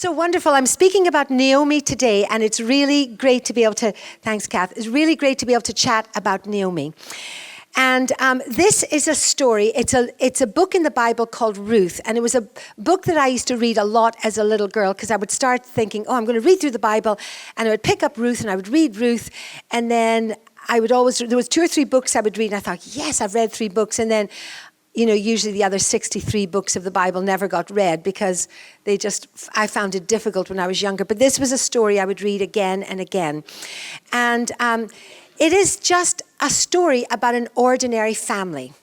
So wonderful. I'm speaking about Naomi today, and it's really great to be able to, thanks, Kath. It's really great to be able to chat about Naomi. And this is a story. It's a book in the Bible called Ruth. And it was a book that I used to read a lot as a little girl, because I would start thinking, I'm going to read through the Bible. And I would pick up Ruth, and I would read Ruth. And then there was 2 or 3 books I would read. And I thought, yes, I've read 3 books. And then usually the other 63 books of the Bible never got read because I found it difficult when I was younger. But this was a story I would read again and again. And it is just a story about an ordinary family.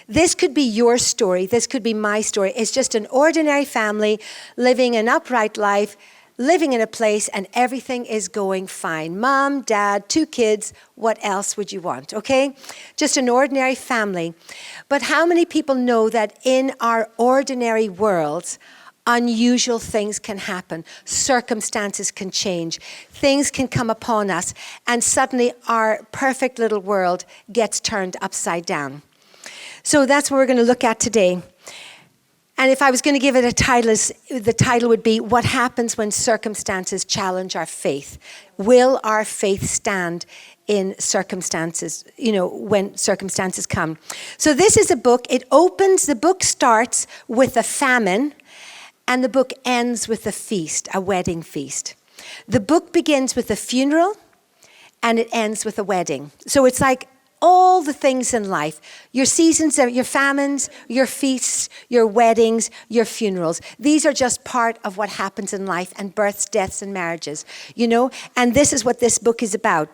This could be your story. This could be my story. It's just an ordinary family living an upright life, living in a place, and everything is going fine. Mom, dad, 2 kids, what else would you want, okay? Just an ordinary family. But how many people know that in our ordinary worlds, unusual things can happen, circumstances can change, things can come upon us, and suddenly our perfect little world gets turned upside down. So that's what we're going to look at today. And if I was going to give it a title, the title would be, What Happens When Circumstances Challenge Our Faith? Will our faith stand in circumstances, when circumstances come? So this is a book. The book starts with a famine, and the book ends with a feast, a wedding feast. The book begins with a funeral, and it ends with a wedding. So it's like all the things in life, your seasons, your famines, your feasts, your weddings, your funerals. These are just part of what happens in life, and births, deaths, and marriages, and this is what this book is about.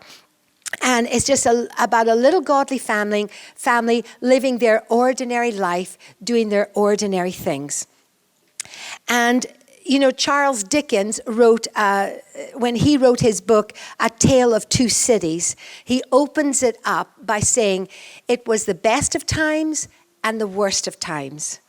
And it's just about a little godly family living their ordinary life, doing their ordinary things. And Charles Dickens wrote, when he wrote his book, A Tale of Two Cities, he opens it up by saying, it was the best of times and the worst of times.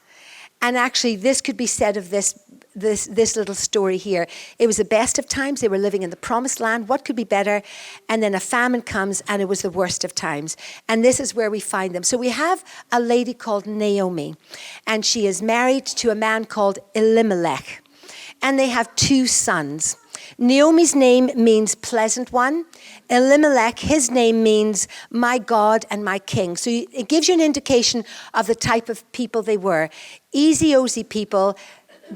And actually, this could be said of this little story here. It was the best of times. They were living in the promised land. What could be better? And then a famine comes, and it was the worst of times. And this is where we find them. So we have a lady called Naomi, and she is married to a man called Elimelech. And they have 2 sons. Naomi's name means pleasant one. Elimelech, his name means my God and my king. So it gives you an indication of the type of people they were. Easy-ozy people.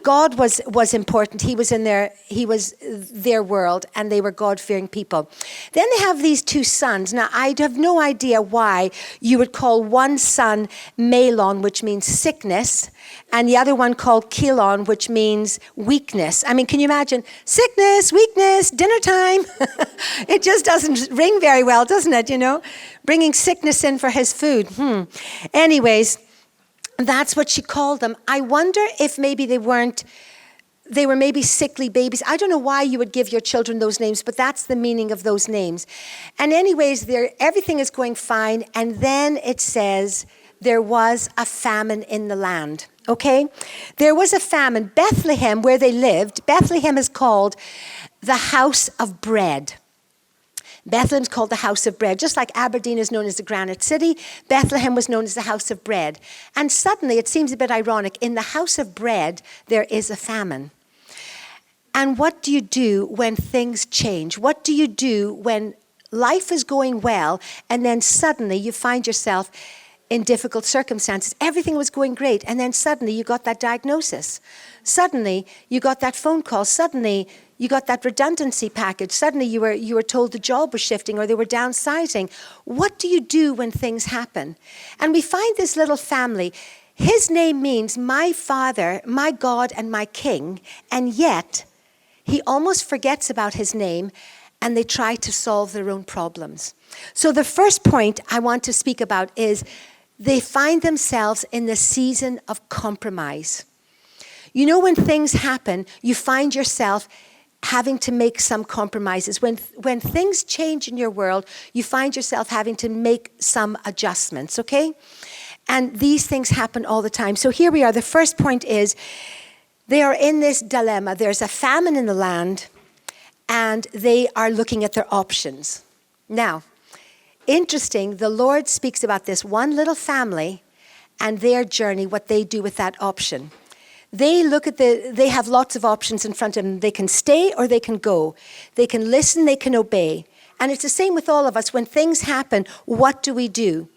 God was important. He was their world, and they were God-fearing people. Then they have these 2 sons. Now, I have no idea why you would call one son Malon, which means sickness, and the other one called Kilon, which means weakness. I mean, can you imagine? Sickness, weakness, dinner time. It just doesn't ring very well, doesn't it, Bringing sickness in for his food. Anyways, that's what she called them. I wonder if maybe they were maybe sickly babies. I don't know why you would give your children those names, but that's the meaning of those names. And anyways, everything is going fine. And then it says, there was a famine in the land. Okay? There was a famine. Bethlehem, where they lived, Bethlehem is called the house of bread. Bethlehem's called the house of bread. Just like Aberdeen is known as the granite city, Bethlehem was known as the house of bread. And suddenly, it seems a bit ironic, in the house of bread, there is a famine. And what do you do when things change? What do you do when life is going well, and then suddenly you find yourself in difficult circumstances? Everything was going great, and then suddenly you got that diagnosis. Suddenly, you got that phone call. Suddenly, you got that redundancy package. Suddenly you were told the job was shifting, or they were downsizing. What do you do when things happen? And we find this little family. His name means my Father, my God, and my King. And yet, he almost forgets about his name, and they try to solve their own problems. So the first point I want to speak about is they find themselves in the season of compromise. When things happen, you find yourself having to make some compromises. When things change in your world, you find yourself having to make some adjustments, okay? And these things happen all the time. So here we are. The first point is they are in this dilemma. There's a famine in the land, and they are looking at their options. Now, interesting, the Lord speaks about this one little family and their journey, what they do with that option. they have lots of options in front of them. They can stay or they can go. They can listen, they can obey. And it's the same with all of us. When things happen, what do we do?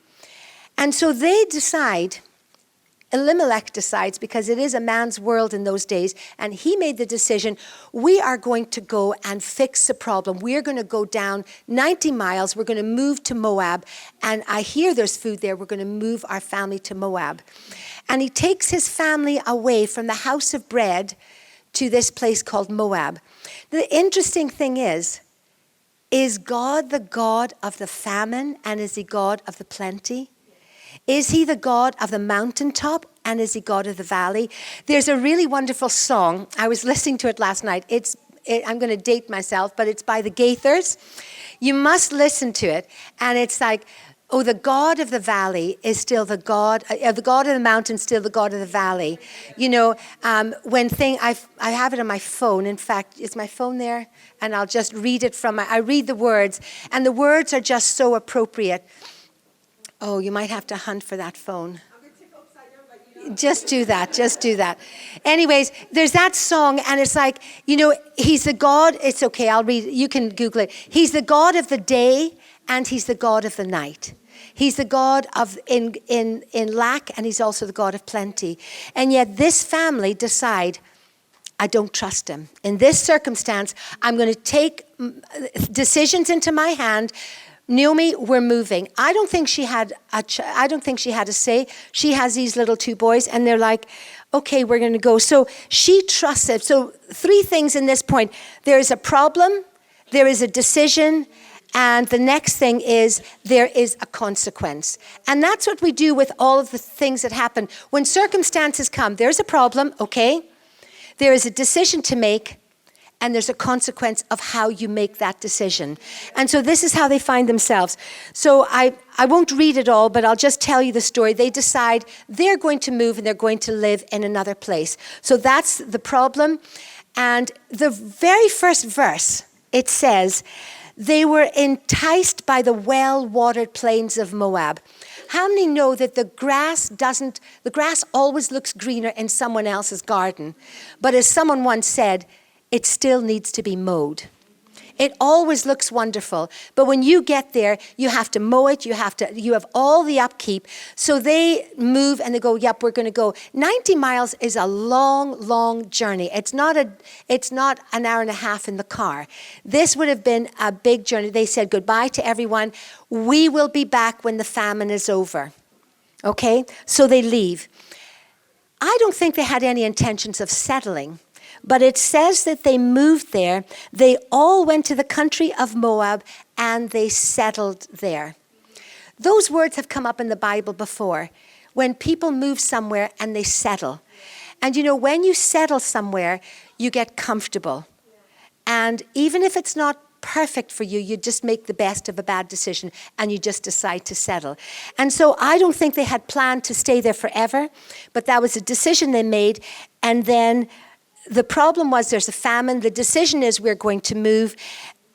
And so they decide, Elimelech decides, because it is a man's world in those days, and he made the decision, we are going to go and fix the problem. We're going to go down 90 miles. We're going to move to Moab. And I hear there's food there. We're going to move our family to Moab. And he takes his family away from the house of bread to this place called Moab. The interesting thing is God the God of the famine, and is he God of the plenty? Is he the God of the mountaintop, and is he God of the valley? There's a really wonderful song. I was listening to it last night. I'm going to date myself, but it's by the Gaithers. You must listen to it. And it's like, oh, the God of the valley is still the God of the mountain, still the God of the valley. You know, I have it on my phone. In fact, is my phone there? And I'll just read it I read the words, and the words are just so appropriate. Oh, you might have to hunt for that phone. Just do that. Anyways, there's that song, and it's like, you know, he's the God. It's okay, I'll read it. You can Google it. He's the God of the day, and he's the God of the night. He's the God of in lack, and he's also the God of plenty. And yet this family decide, I don't trust him. In this circumstance, I'm going to take decisions into my hand. Naomi, we're moving. I don't think she had a say. She has these little two boys, and they're like, okay, we're going to go. So she trusts it. So 3 things in this point. There is a problem, there is a decision, and the next thing is there is a consequence. And that's what we do with all of the things that happen. When circumstances come, there's a problem, okay? There is a decision to make, and there's a consequence of how you make that decision. And so this is how they find themselves. So I won't read it all, but I'll just tell you the story. They decide they're going to move and they're going to live in another place. So that's the problem. And the very first verse, it says, they were enticed by the well-watered plains of Moab. How many know that the grass always looks greener in someone else's garden? But as someone once said, it still needs to be mowed. It always looks wonderful, but when you get there, you have to mow it, you have all the upkeep. So they move and they go, yep, we're going to go. 90 miles is a long, long journey. It's not an hour and a half in the car. This would have been a big journey. They said goodbye to everyone. We will be back when the famine is over. Okay? So they leave. I don't think they had any intentions of settling. But it says that they moved there. They all went to the country of Moab and they settled there. Those words have come up in the Bible before. When people move somewhere and they settle. And you know, when you settle somewhere, you get comfortable. And even if it's not perfect for you, you just make the best of a bad decision and you just decide to settle. And so I don't think they had planned to stay there forever, but that was a decision they made. And then the problem was there's a famine. The decision is we're going to move.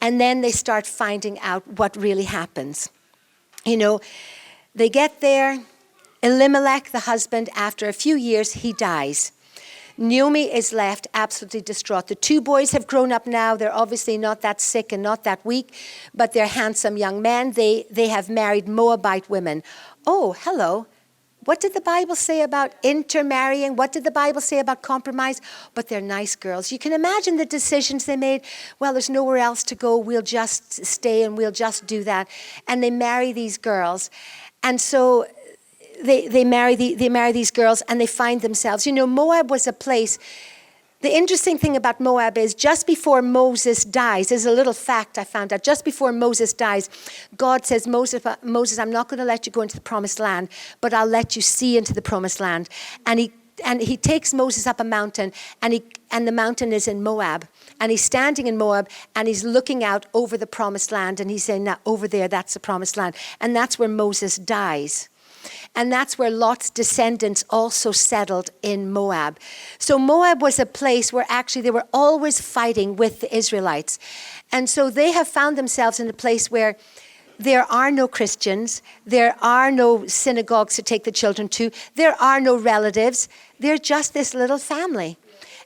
And then they start finding out what really happens. You know, they get there. Elimelech, the husband, after a few years, he dies. Naomi is left absolutely distraught. The 2 boys have grown up now. They're obviously not that sick and not that weak, but they're handsome young men. They have married Moabite women. Oh, hello. What did the Bible say about intermarrying? What did the Bible say about compromise? But they're nice girls. You can imagine the decisions they made. Well, there's nowhere else to go. We'll just stay and we'll just do that. And they marry these girls. And so they marry these girls and they find themselves. You know, Moab was a place. The interesting thing about Moab is just before Moses dies, there's a little fact I found out. Just before Moses dies, God says, Moses, I'm not going to let you go into the promised land, but I'll let you see into the promised land. And he takes Moses up a mountain, and the mountain is in Moab. And he's standing in Moab, and he's looking out over the promised land, and he's saying, now over there, that's the promised land. And that's where Moses dies. And that's where Lot's descendants also settled in Moab. So Moab was a place where actually they were always fighting with the Israelites. And so they have found themselves in a place where There are no Christians. There are no synagogues to take the children to. There are no relatives. They're just this little family.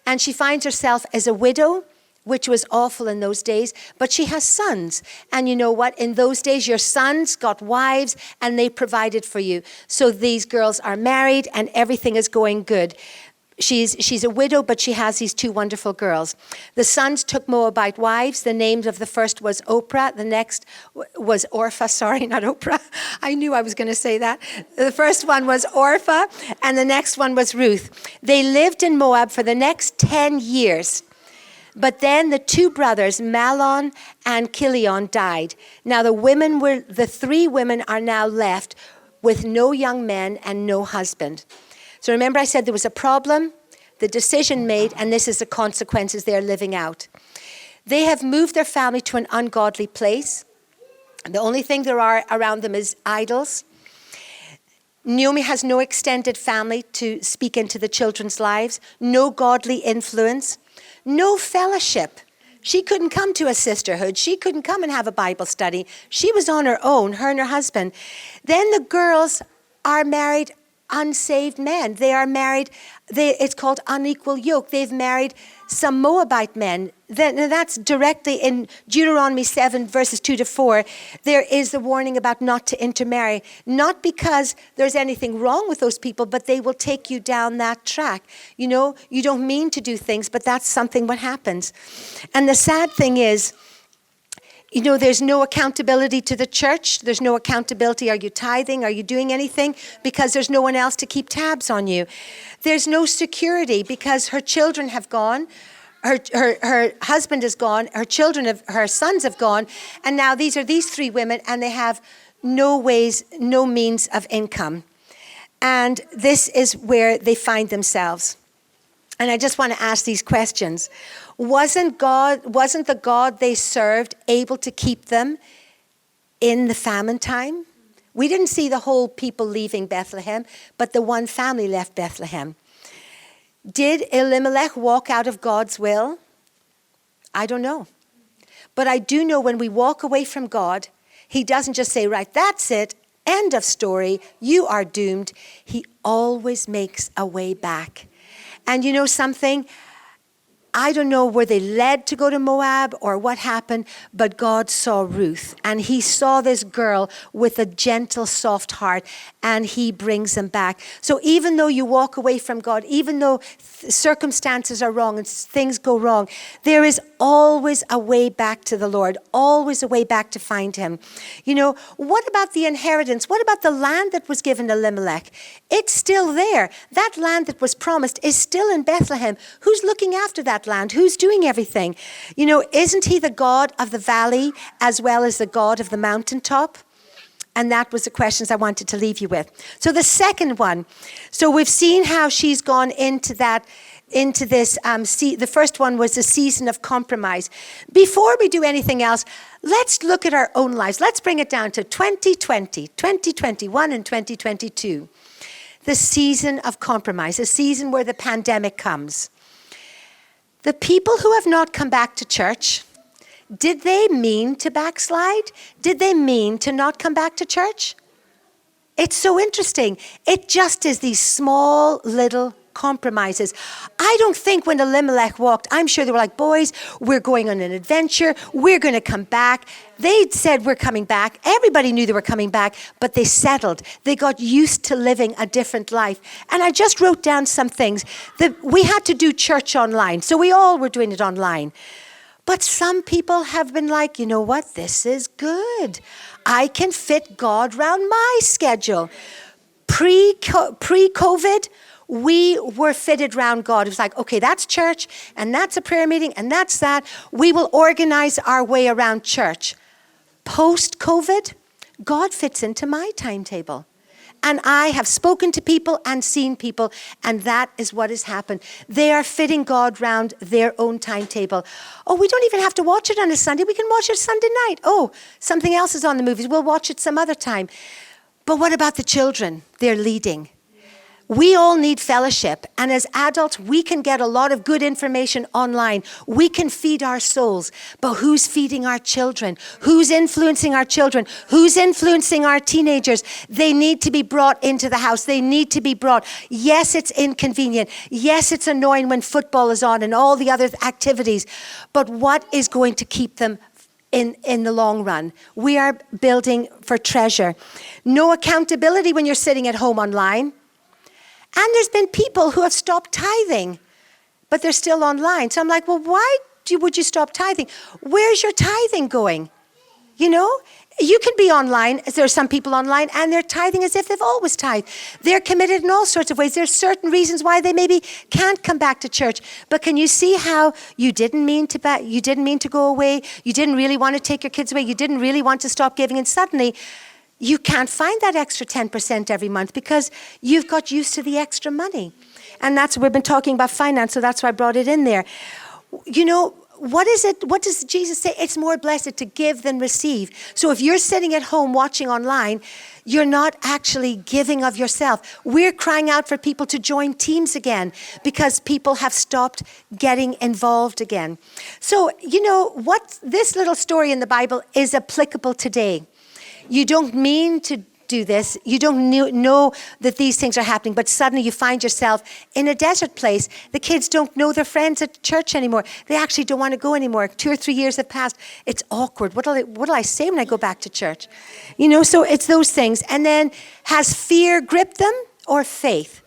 And she finds herself as a widow, which was awful in those days, but she has sons. And you know what? In those days, your sons got wives and they provided for you. So these girls are married and everything is going good. She's a widow, but she has these two wonderful girls. The sons took Moabite wives. The names of the first was Oprah. The next was Orpha. Sorry, not Oprah. I knew I was going to say that. The first one was Orpha, and the next one was Ruth. They lived in Moab for the next 10 years. But then the two brothers, Mahlon and Chilion, died. Now the three women are now left with no young men and no husband. So remember I said there was a problem, the decision made, and this is the consequences they're living out. They have moved their family to an ungodly place. The only thing there are around them is idols. Naomi has no extended family to speak into the children's lives, no godly influence, no fellowship. She couldn't come to a sisterhood. She couldn't come and have a Bible study. She was on her own, her and her husband. Then the girls are married unsaved men. They are married, it's called unequal yoke. They've married some Moabite men. That's directly in Deuteronomy 7, verses 2 to 4. There is the warning about not to intermarry. Not because there's anything wrong with those people, but they will take you down that track. You know, you don't mean to do things, but that's something what happens. And the sad thing is, you know, there's no accountability to the church. There's no accountability. Are you tithing? Are you doing anything? Because there's no one else to keep tabs on you. There's no security because her children have gone. Her husband is gone. Her sons have gone. And now these three women, and they have no means of income. And this is where they find themselves. And I just want to ask these questions. Wasn't the God they served able to keep them in the famine time? We didn't see the whole people leaving Bethlehem, but the one family left Bethlehem. Did Elimelech walk out of God's will? I don't know. But I do know when we walk away from God, he doesn't just say, right, that's it, end of story, you are doomed. He always makes a way back. And you know something? I don't know were they led to go to Moab or what happened, but God saw Ruth and he saw this girl with a gentle, soft heart and he brings them back. So even though you walk away from God, even though circumstances are wrong and things go wrong, there is always a way back to the Lord, always a way back to find him. You know, what about the inheritance? What about the land that was given to Elimelech? It's still there. That land that was promised is still in Bethlehem. Who's looking after that land? Who's doing everything? You know, isn't he the God of the valley as well as the God of the mountaintop? And that was the questions I wanted to leave you with. So the second one, so we've seen how she's gone into this, the first one was the season of compromise. Before we do anything else, let's look at our own lives. Let's bring it down to 2020, 2021, and 2022. The season of compromise, a season where the pandemic comes. The people who have not come back to church, did they mean to backslide? Did they mean to not come back to church? It's so interesting. It just is these small little compromises. I don't think when Elimelech walked, I'm sure they were like, boys, we're going on an adventure. We're going to come back. They said we're coming back. Everybody knew they were coming back, but they settled. They got used to living a different life. And I just wrote down some things that we had to do church online. So we all were doing it online. But some people have been like, you know what? This is good. I can fit God around my schedule. Pre-COVID, we were fitted around God. It was like, okay, that's church, and that's a prayer meeting, and that's that. We will organize our way around church. Post-COVID, God fits into my timetable. And I have spoken to people and seen people, and that is what has happened. They are fitting God round their own timetable. Oh, we don't even have to watch it on a Sunday. We can watch it Sunday night. Oh, something else is on the movies. We'll watch it some other time. But what about the children? They're leading. We all need fellowship. And as adults, we can get a lot of good information online. We can feed our souls. But who's feeding our children? Who's influencing our children? Who's influencing our teenagers? They need to be brought into the house. They need to be brought. Yes, it's inconvenient. Yes, it's annoying when football is on and all the other activities. But what is going to keep them in the long run? We are building for treasure. No accountability when you're sitting at home online. And there's been people who have stopped tithing, but they're still online. So I'm like, well, why would you stop tithing? Where's your tithing going? You know, you can be online. There are some people online, and they're tithing as if they've always tithed. They're committed in all sorts of ways. There's certain reasons why they maybe can't come back to church. But can you see how you didn't mean to go away? You didn't really want to take your kids away. You didn't really want to stop giving, and suddenly you can't find that extra 10% every month because you've got used to the extra money. And we've been talking about finance, so that's why I brought it in there. You know, what does Jesus say? It's more blessed to give than receive. So if you're sitting at home watching online, you're not actually giving of yourself. We're crying out for people to join teams again because people have stopped getting involved again. So, you know, what this little story in the Bible is applicable today. You don't mean to do this. You don't know that these things are happening, but suddenly you find yourself in a desert place. The kids don't know their friends at church anymore. They actually don't want to go anymore. 2 or 3 years have passed. It's awkward. What'll I say when I go back to church? You know, so it's those things. And then, has fear gripped them or faith?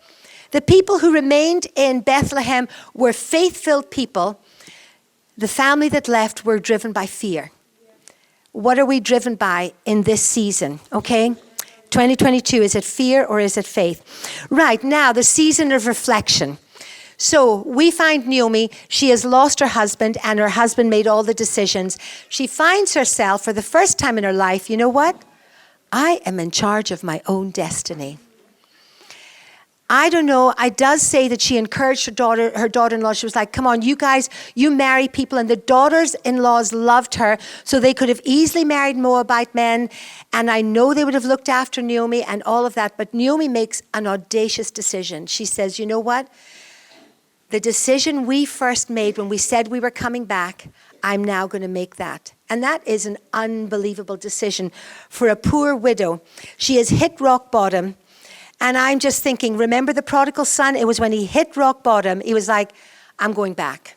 The people who remained in Bethlehem were faith-filled people. The family that left were driven by fear. What are we driven by in this season, okay? 2022, is it fear or is it faith? Right, now the season of reflection. So we find Naomi, she has lost her husband and her husband made all the decisions. She finds herself for the first time in her life, you know what? I am in charge of my own destiny. I don't know, it does say that she encouraged her daughter-in-law. She was like, come on, you guys, you marry people. And the daughters-in-laws loved her, so they could have easily married Moabite men. And I know they would have looked after Naomi and all of that. But Naomi makes an audacious decision. She says, you know what? The decision we first made when we said we were coming back, I'm now going to make that. And that is an unbelievable decision for a poor widow. She has hit rock bottom. And I'm just thinking, remember the prodigal son? It was when he hit rock bottom, he was like, I'm going back.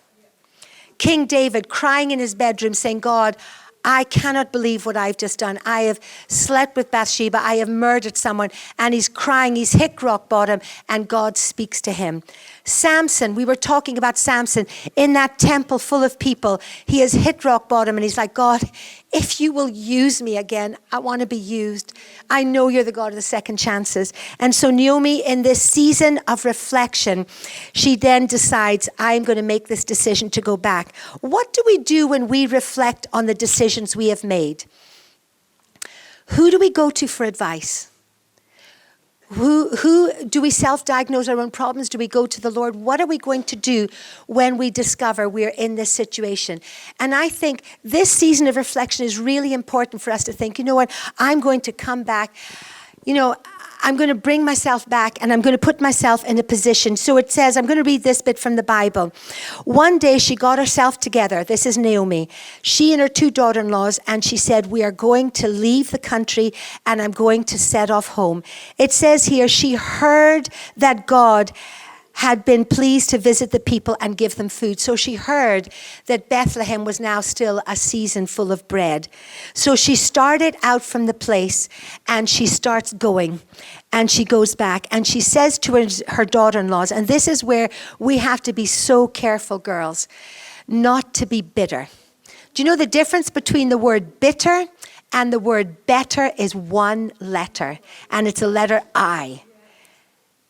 King David crying in his bedroom saying, God, I cannot believe what I've just done. I have slept with Bathsheba. I have murdered someone. And he's crying. He's hit rock bottom. And God speaks to him. Samson, we were talking about Samson in that temple full of people. He has hit rock bottom. And he's like, God, if you will use me again, I want to be used. I know you're the God of the second chances. And so Naomi, in this season of reflection, she then decides, I'm going to make this decision to go back. What do we do when we reflect on the decisions we have made? Who do we go to for advice? Who do we self-diagnose our own problems? Do we go to the Lord? What are we going to do when we discover we're in this situation? And I think this season of reflection is really important for us to think, you know what, I'm going to come back. You know, I'm going to bring myself back and I'm going to put myself in a position. So it says, I'm going to read this bit from the Bible. One day she got herself together. This is Naomi. She and her 2 daughter-in-laws, and she said, we are going to leave the country and I'm going to set off home. It says here, she heard that God had been pleased to visit the people and give them food. So she heard that Bethlehem was now still a season full of bread. So she started out from the place and she starts going and she goes back and she says to her daughter-in-laws, and this is where we have to be so careful, girls, not to be bitter. Do you know the difference between the word bitter and the word better is 1 letter, and it's a letter I.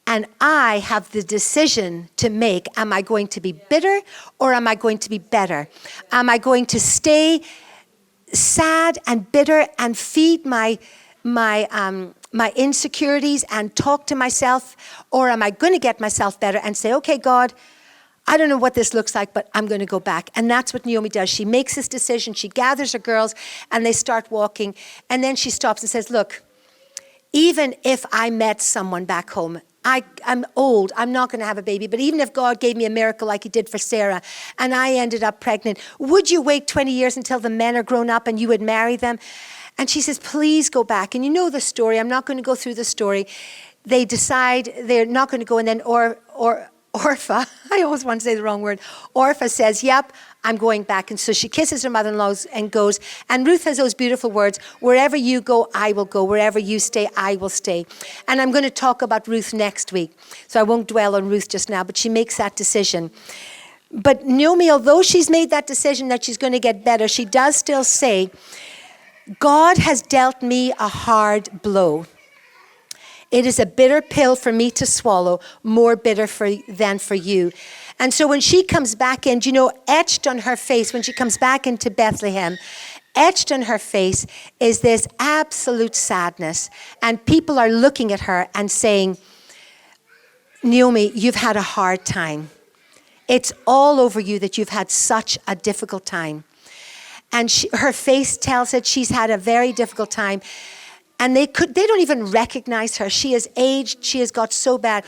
And I have the decision to make, am I going to be bitter or am I going to be better? Am I going to stay sad and bitter and feed my insecurities and talk to myself? Or am I going to get myself better and say, okay, God, I don't know what this looks like, but I'm going to go back. And that's what Naomi does. She makes this decision. She gathers her girls and they start walking. And then she stops and says, look, even if I met someone back home, I'm old. I'm not going to have a baby. But even if God gave me a miracle like he did for Sarah and I ended up pregnant, would you wait 20 years until the men are grown up and you would marry them? And she says, please go back. And you know the story. I'm not going to go through the story. They decide they're not going to go. And then Orpha, I always want to say the wrong word. Orpha says, yep, I'm going back. And so she kisses her mother-in-law and goes. And Ruth has those beautiful words, wherever you go, I will go. Wherever you stay, I will stay. And I'm going to talk about Ruth next week. So I won't dwell on Ruth just now, but she makes that decision. But Naomi, although she's made that decision that she's going to get better, she does still say, God has dealt me a hard blow. It is a bitter pill for me to swallow, more bitter than for you. And so when she comes back in, etched on her face, when she comes back into Bethlehem, etched on her face is this absolute sadness. And people are looking at her and saying, Naomi, you've had a hard time. It's all over you that you've had such a difficult time. And her face tells it she's had a very difficult time. And they don't even recognize her. She has aged. She has got so bad.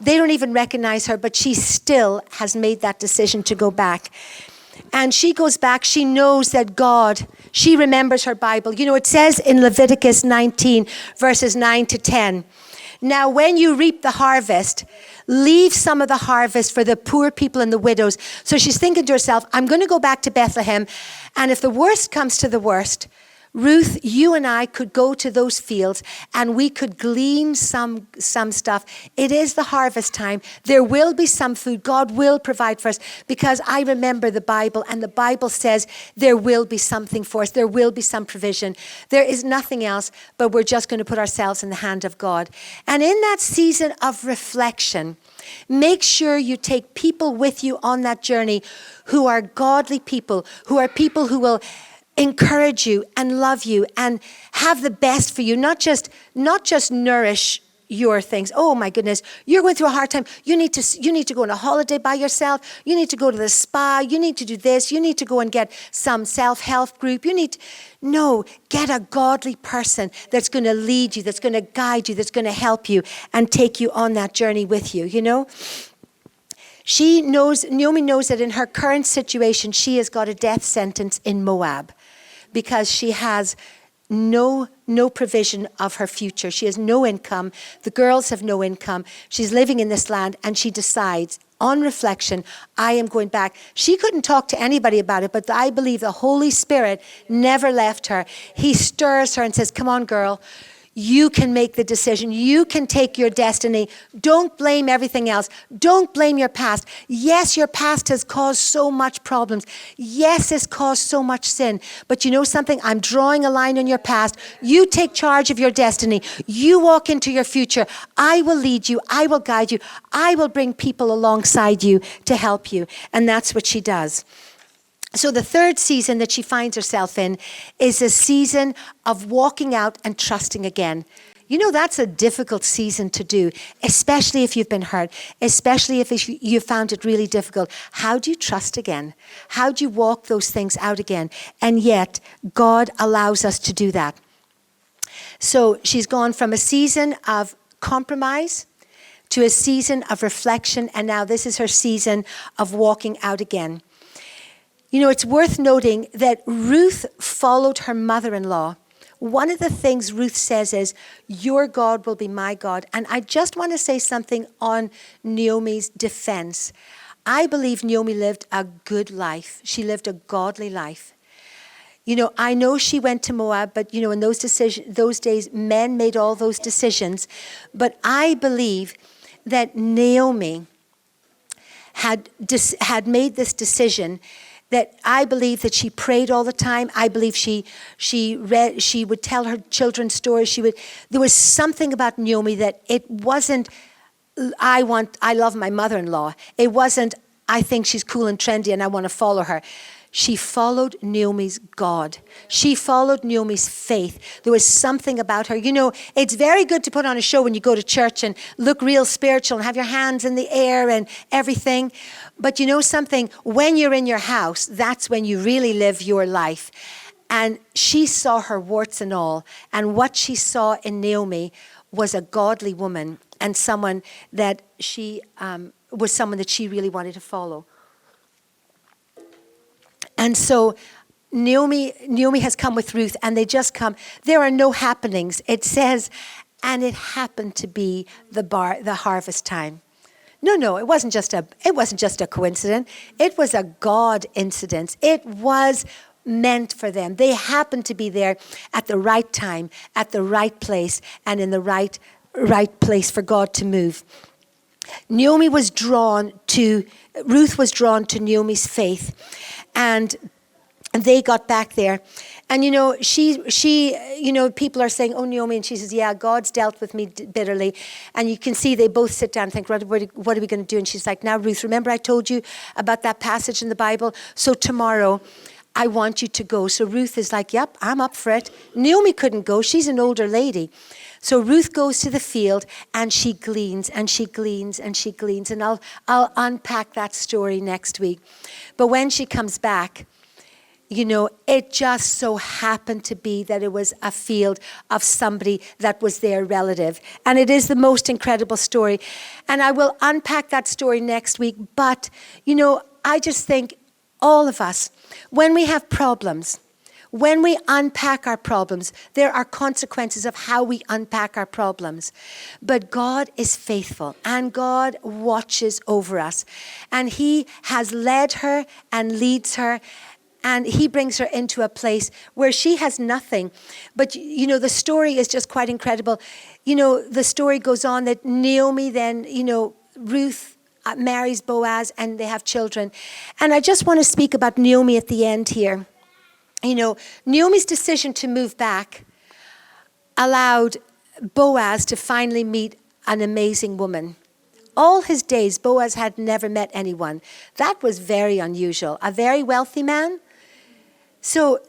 They don't even recognize her, but she still has made that decision to go back. And she goes back. She knows that God, she remembers her Bible. It says in Leviticus 19, verses 9 to 10, now when you reap the harvest, leave some of the harvest for the poor people and the widows. So she's thinking to herself, I'm going to go back to Bethlehem. And if the worst comes to the worst, Ruth, you and I could go to those fields and we could glean some stuff. It is the harvest time. There will be some food. God will provide for us because I remember the Bible, and the Bible says there will be something for us. There will be some provision. There is nothing else, but we're just going to put ourselves in the hand of God. And in that season of reflection, make sure you take people with you on that journey who are godly people, who are people who will encourage you and love you and have the best for you, not just nourish your things. Oh my goodness, you're going through a hard time. You need to go on a holiday by yourself. You need to go to the spa. You need to do this. You need to go and get some self-help group. Get a godly person that's going to lead you, that's going to guide you, that's going to help you and take you on that journey with you, Naomi knows that in her current situation, she has got a death sentence in Moab because she has no provision of her future. She has no income. The girls have no income. She's living in this land, and she decides, on reflection, I am going back. She couldn't talk to anybody about it, but I believe the Holy Spirit never left her. He stirs her and says, come on, girl. You can make the decision. You can take your destiny. Don't blame everything else. Don't blame your past. Yes, your past has caused so much problems. Yes, it's caused so much sin. But you know something? I'm drawing a line on your past. You take charge of your destiny. You walk into your future. I will lead you. I will guide you. I will bring people alongside you to help you. And that's what she does. So the third season that she finds herself in is a season of walking out and trusting again. That's a difficult season to do, especially if you've been hurt, especially if you found it really difficult. How do you trust again? How do you walk those things out again? And yet, God allows us to do that. So she's gone from a season of compromise to a season of reflection, and now this is her season of walking out again. It's worth noting that Ruth followed her mother-in-law. One of the things Ruth says is, your God will be my God. And I just want to say something on Naomi's defense. I believe Naomi lived a good life. She lived a godly life. I know she went to Moab, but in those days, men made all those decisions. But I believe that Naomi had made this decision, that I believe that she prayed all the time. I believe she would tell her children stories. There was something about Naomi that it wasn't, I love my mother-in-law. It wasn't, I think she's cool and trendy and I want to follow her. She followed Naomi's God. She followed Naomi's faith. There was something about her. It's very good to put on a show when you go to church and look real spiritual and have your hands in the air and everything. But something, when you're in your house, that's when you really live your life. And she saw her warts and all. And what she saw in Naomi was a godly woman. and someone that she was someone that she really wanted to follow. And so Naomi has come with Ruth, and they just come. There are no happenings. It says, and it happened to be the harvest time. No, it wasn't just a coincidence. It was a God incident. It was meant for them. They happened to be there at the right time, at the right place, and in the right place for God to move. Ruth was drawn to Naomi's faith, and they got back there. And, people are saying, oh, Naomi, and she says, yeah, God's dealt with me bitterly. And you can see they both sit down and think, what are we going to do? And she's like, now, Ruth, remember I told you about that passage in the Bible? So tomorrow, I want you to go. So Ruth is like, yep, I'm up for it. Naomi couldn't go. She's an older lady. So Ruth goes to the field, and she gleans, and she gleans, and she gleans. And I'll unpack that story next week. But when she comes back, it just so happened to be that it was a field of somebody that was their relative. And it is the most incredible story. And I will unpack that story next week. But, I just think all of us, when we have problems, when we unpack our problems, there are consequences of how we unpack our problems. But God is faithful, and God watches over us. And He has led her and leads her, and He brings her into a place where she has nothing. But, the story is just quite incredible. The story goes on that Naomi then, Ruth marries Boaz, and they have children. And I just want to speak about Naomi at the end here. Naomi's decision to move back allowed Boaz to finally meet an amazing woman. All his days, Boaz had never met anyone. That was very unusual. A very wealthy man. So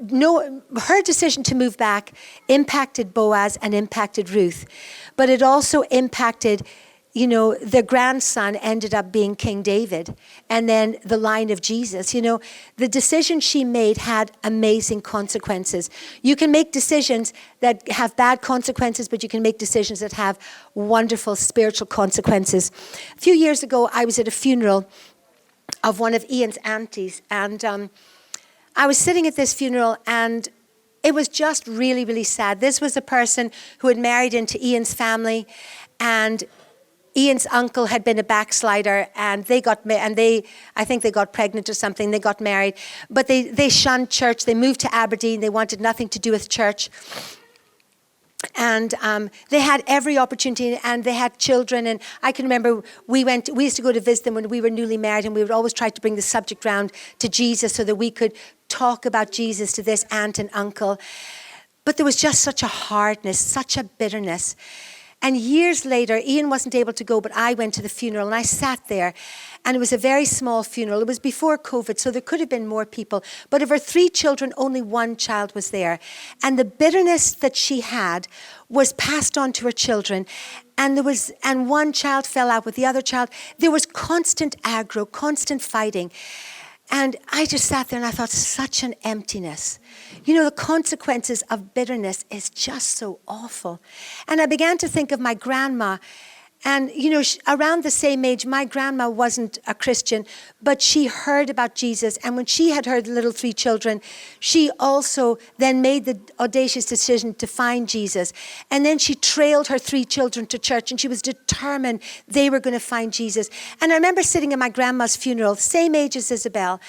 her decision to move back impacted Boaz and impacted Ruth. But it also impacted, the grandson ended up being King David, and then the line of Jesus. The decision she made had amazing consequences. You can make decisions that have bad consequences, but you can make decisions that have wonderful spiritual consequences. A few years ago, I was at a funeral of one of Ian's aunties, and I was sitting at this funeral, and it was just really, really sad. This was a person who had married into Ian's family, and Ian's uncle had been a backslider, and I think they got pregnant or something. They got married, but they shunned church. They moved to Aberdeen. They wanted nothing to do with church. And they had every opportunity, and they had children. And I can remember we used to go to visit them when we were newly married, and we would always try to bring the subject round to Jesus so that we could talk about Jesus to this aunt and uncle. But there was just such a hardness, such a bitterness. And years later, Ian wasn't able to go, but I went to the funeral, and I sat there. And it was a very small funeral. It was before COVID, so there could have been more people. But of her 3 children, only 1 child was there. And the bitterness that she had was passed on to her children. And one child fell out with the other child. There was constant aggro, constant fighting. And I just sat there and I thought, such an emptiness. The consequences of bitterness is just so awful. And I began to think of my grandma. And, around the same age, my grandma wasn't a Christian, but she heard about Jesus. And when she had her little 3 children, she also then made the audacious decision to find Jesus. And then she trailed her 3 children to church, and she was determined they were going to find Jesus. And I remember sitting at my grandma's funeral, same age as Isabel,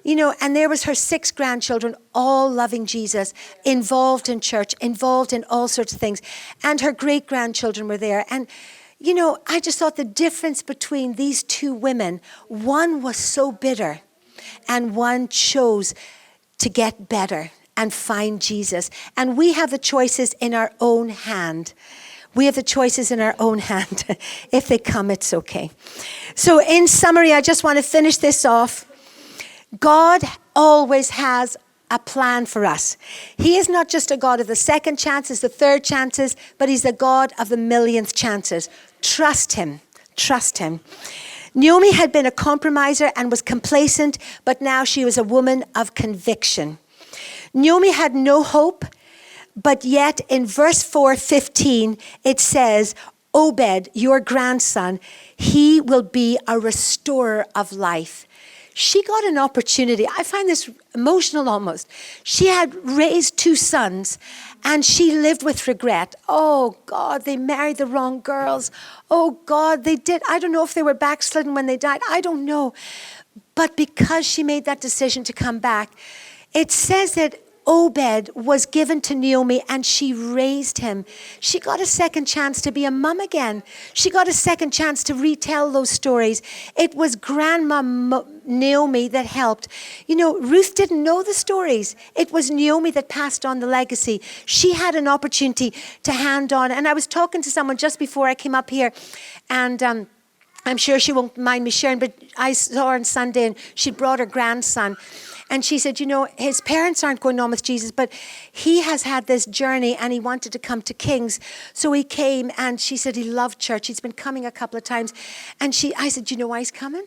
and there was her 6 grandchildren, all loving Jesus, involved in church, involved in all sorts of things. And her great-grandchildren were there. And I just thought the difference between these 2 women, one was so bitter and one chose to get better and find Jesus. And we have the choices in our own hand. We have the choices in our own hand. If they come, it's okay. So in summary, I just want to finish this off. God always has a plan for us. He is not just a God of the second chances, the third chances, but He's the God of the millionth chances. Trust Him. Trust Him. Naomi had been a compromiser and was complacent, but now she was a woman of conviction. Naomi had no hope, but yet in verse 4:15, it says, Obed, your grandson, he will be a restorer of life. She got an opportunity. I find this emotional almost. She had raised 2 sons and she lived with regret. Oh God, they married the wrong girls. Oh God, they did. I don't know if they were backslidden when they died. I don't know. But because she made that decision to come back, it says that Obed was given to Naomi and she raised him. She got a second chance to be a mum again. She got a second chance to retell those stories. It was Grandma Naomi that helped. You know, Ruth didn't know the stories. It was Naomi that passed on the legacy. She had an opportunity to hand on. And I was talking to someone just before I came up here, and I'm sure she won't mind me sharing, but I saw her on Sunday and she brought her grandson. And she said, you know, his parents aren't going on with Jesus, but he has had this journey and he wanted to come to King's. So he came, and she said he loved church. He's been coming a couple of times. And I said, do you know why he's coming?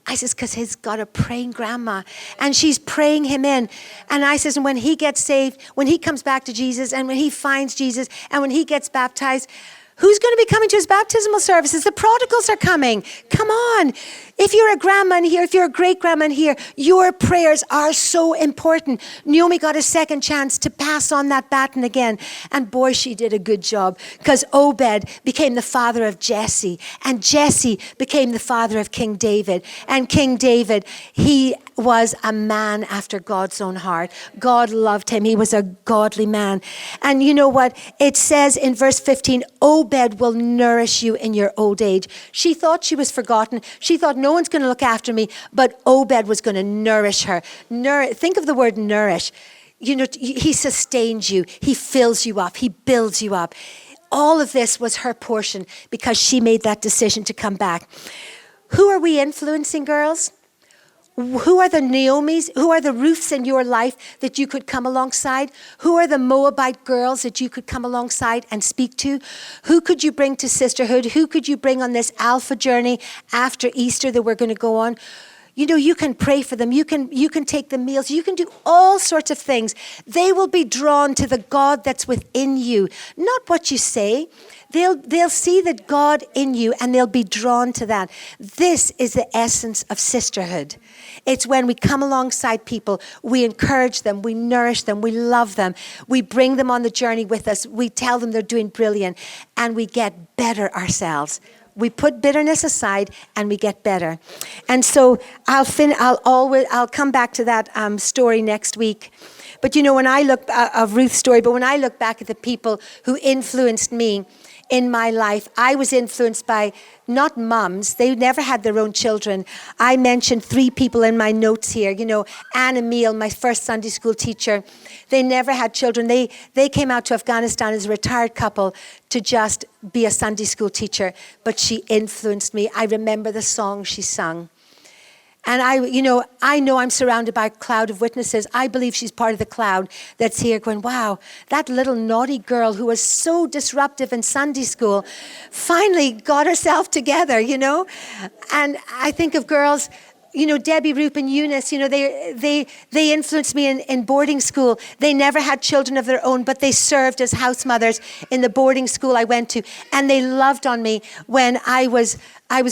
I says, because he's got a praying grandma and she's praying him in. And I says, and when he gets saved, when he comes back to Jesus and when he finds Jesus and when he gets baptized, who's going to be coming to his baptismal services? The prodigals are coming. Come on. If you're a grandma in here, if you're a great grandma in here, your prayers are so important. Naomi got a second chance to pass on that baton again. And boy, she did a good job, because Obed became the father of Jesse. And Jesse became the father of King David. And King David, he was a man after God's own heart. God loved him. He was a godly man. And you know what? It says in verse 15, Obed will nourish you in your old age. She thought she was forgotten. She thought no one's going to look after me, but Obed was going to nourish her. Think of the word nourish. You know, he sustains you. He fills you up. He builds you up. All of this was her portion because she made that decision to come back. Who are we influencing, girls? Who are the Naomis? Who are the Ruths in your life that you could come alongside? Who are the Moabite girls that you could come alongside and speak to? Who could you bring to Sisterhood? Who could you bring on this Alpha journey after Easter that we're going to go on? You know, you can pray for them. You can take the meals. You can do all sorts of things. They will be drawn to the God that's within you, not what you say. They'll see that God in you and they'll be drawn to that. This is the essence of sisterhood. It's when we come alongside people, we encourage them, we nourish them, we love them, we bring them on the journey with us, we tell them they're doing brilliant, and we get better ourselves. We put bitterness aside and we get better. And so I'll come back to that story next week. But you know, when I look of Ruth's story, but when I look back at the people who influenced me in my life, I was influenced by not mums. They never had their own children. I mentioned 3 people in my notes here. You know, Anne Emile, my first Sunday school teacher. They never had children. They came out to Afghanistan as a retired couple to just be a Sunday school teacher. But she influenced me. I remember the song she sung. And I know I'm surrounded by a cloud of witnesses. I believe she's part of the cloud that's here going, wow, that little naughty girl who was so disruptive in Sunday school finally got herself together, you know. And I think of girls, you know, Debbie, Ruth, and Eunice, you know, they influenced me in boarding school. They never had children of their own, but they served as house mothers in the boarding school I went to. And they loved on me when I was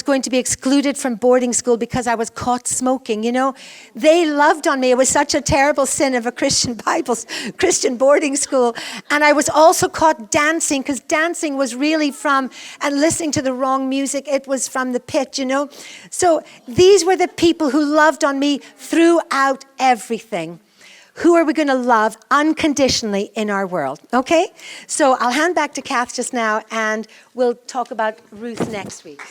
going to be excluded from boarding school because I was caught smoking, you know. They loved on me. It was such a terrible sin of a Christian boarding school. And I was also caught dancing, because dancing was really from, and listening to the wrong music, it was from the pit, you know. So these were the people who loved on me throughout everything. Who are we going to love unconditionally in our world? Okay? So I'll hand back to Kath just now, and we'll talk about Ruth next week.